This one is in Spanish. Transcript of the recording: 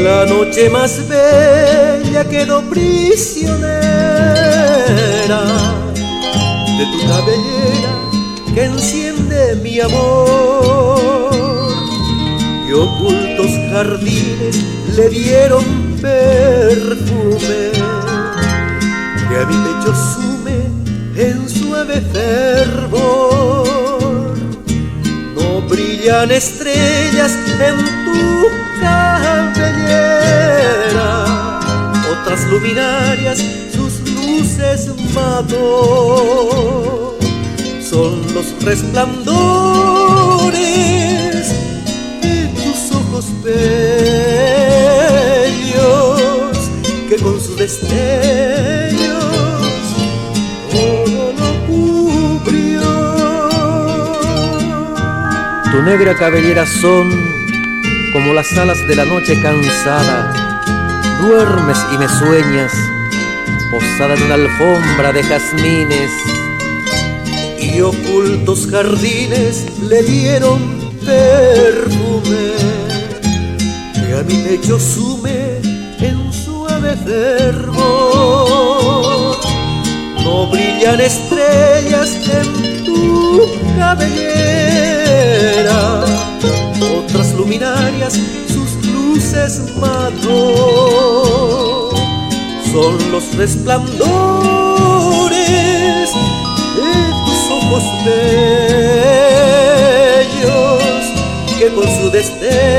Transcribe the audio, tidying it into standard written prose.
La noche más bella quedó prisionera de tu cabellera que enciende mi amor, y ocultos jardines le dieron perfume que a mi pecho sume en suave fervor. No brillan estrellas en tu cabellera, otras luminarias sus luces mató. Son los resplandores de tus ojos bellos que con sus destellos todo lo cubrió. Tu negra cabellera son como las alas de la noche cansada. Duermes y me sueñas, posada en una alfombra de jazmines, y ocultos jardines le dieron perfume que a mi pecho sume en suave fervor. No brillan estrellas en tu cabellera, otras luminarias sus luces mató. Son los resplandores de tus ojos bellos que con su destello